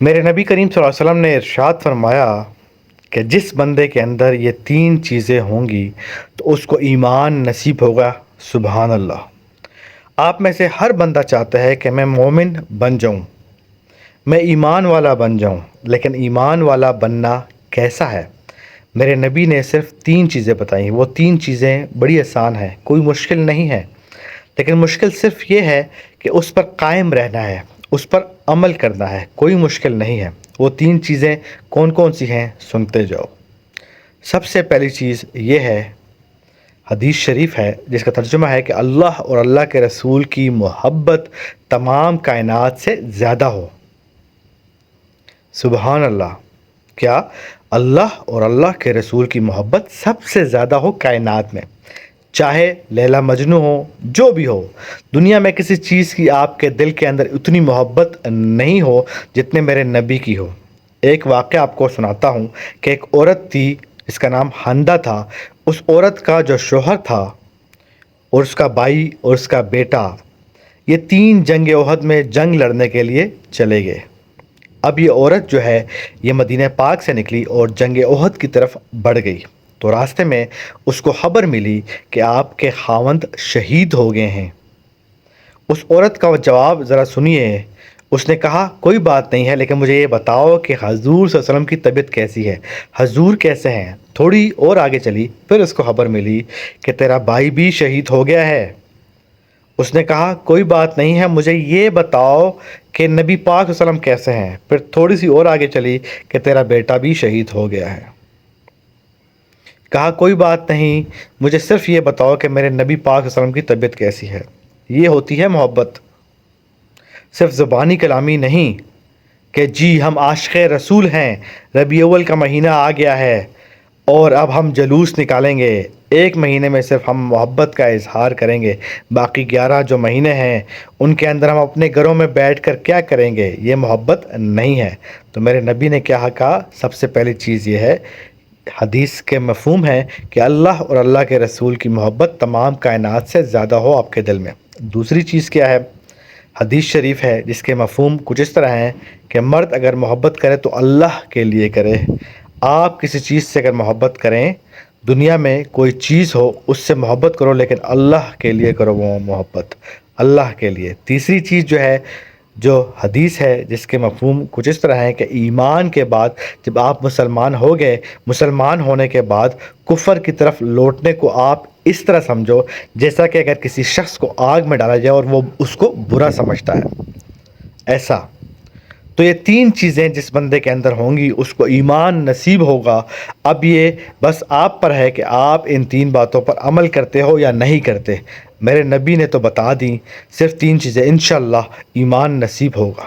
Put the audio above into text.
میرے نبی کریم صلی اللہ علیہ وسلم نے ارشاد فرمایا کہ جس بندے کے اندر یہ تین چیزیں ہوں گی تو اس کو ایمان نصیب ہوگا۔ سبحان اللہ۔ آپ میں سے ہر بندہ چاہتا ہے کہ میں مومن بن جاؤں، میں ایمان والا بن جاؤں، لیکن ایمان والا بننا کیسا ہے؟ میرے نبی نے صرف تین چیزیں بتائیں۔ وہ تین چیزیں بڑی آسان ہیں، کوئی مشکل نہیں ہے، لیکن مشکل صرف یہ ہے کہ اس پر قائم رہنا ہے، اس پر عمل کرنا ہے، کوئی مشکل نہیں ہے۔ وہ تین چیزیں کون کون سی ہیں؟ سنتے جاؤ۔ سب سے پہلی چیز یہ ہے، حدیث شریف ہے جس کا ترجمہ ہے کہ اللہ اور اللہ کے رسول کی محبت تمام کائنات سے زیادہ ہو۔ سبحان اللہ۔ کیا؟ اللہ اور اللہ کے رسول کی محبت سب سے زیادہ ہو کائنات میں، چاہے لیلا مجنو ہو، جو بھی ہو۔ دنیا میں کسی چیز کی آپ کے دل کے اندر اتنی محبت نہیں ہو جتنے میرے نبی کی ہو۔ ایک واقعہ آپ کو سناتا ہوں کہ ایک عورت تھی جس کا نام حندہ تھا۔ اس عورت کا جو شوہر تھا اور اس کا بھائی اور اس کا بیٹا، یہ تین جنگ احد میں جنگ لڑنے کے لیے چلے گئے۔ اب یہ عورت جو ہے یہ مدینہ پاک سے نکلی اور جنگ احد کی طرف بڑھ گئی، تو راستے میں اس کو خبر ملی کہ آپ کے خاوند شہید ہو گئے ہیں۔ اس عورت کا جواب ذرا سنیے۔ اس نے کہا کوئی بات نہیں ہے، لیکن مجھے یہ بتاؤ کہ حضور صلی اللہ علیہ وسلم کی طبیعت کیسی ہے، حضور کیسے ہیں؟ تھوڑی اور آگے چلی، پھر اس کو خبر ملی کہ تیرا بھائی بھی شہید ہو گیا ہے۔ اس نے کہا کوئی بات نہیں ہے، مجھے یہ بتاؤ کہ نبی پاک صلی اللہ علیہ وسلم کیسے ہیں؟ پھر تھوڑی سی اور آگے چلی کہ تیرا بیٹا بھی شہید ہو گیا ہے۔ کہا کوئی بات نہیں، مجھے صرف یہ بتاؤ کہ میرے نبی پاک صلی اللہ علیہ وسلم کی طبیعت کیسی ہے۔ یہ ہوتی ہے محبت، صرف زبانی کلامی نہیں کہ جی ہم عاشق رسول ہیں، ربیع الاول کا مہینہ آ گیا ہے اور اب ہم جلوس نکالیں گے، ایک مہینے میں صرف ہم محبت کا اظہار کریں گے، باقی 11 جو مہینے ہیں ان کے اندر ہم اپنے گھروں میں بیٹھ کر کیا کریں گے؟ یہ محبت نہیں ہے۔ تو میرے نبی نے کیا کہا؟ سب سے پہلی چیز یہ ہے، حدیث کے مفہوم ہے کہ اللہ اور اللہ کے رسول کی محبت تمام کائنات سے زیادہ ہو آپ کے دل میں۔ دوسری چیز کیا ہے؟ حدیث شریف ہے جس کے مفہوم کچھ اس طرح ہیں کہ مرد اگر محبت کرے تو اللہ کے لیے کرے۔ آپ کسی چیز سے اگر محبت کریں، دنیا میں کوئی چیز ہو اس سے محبت کرو، لیکن اللہ کے لیے کرو وہ محبت، اللہ کے لیے۔ تیسری چیز جو ہے، جو حدیث ہے جس کے مفہوم کچھ اس طرح ہیں کہ ایمان کے بعد جب آپ مسلمان ہو گئے، مسلمان ہونے کے بعد کفر کی طرف لوٹنے کو آپ اس طرح سمجھو جیسا کہ اگر کسی شخص کو آگ میں ڈالا جائے اور وہ اس کو برا سمجھتا ہے، ایسا۔ تو یہ تین چیزیں جس بندے کے اندر ہوں گی اس کو ایمان نصیب ہوگا۔ اب یہ بس آپ پر ہے کہ آپ ان تین باتوں پر عمل کرتے ہو یا نہیں کرتے۔ میرے نبی نے تو بتا دیں، صرف تین چیزیں، انشاءاللہ ایمان نصیب ہوگا۔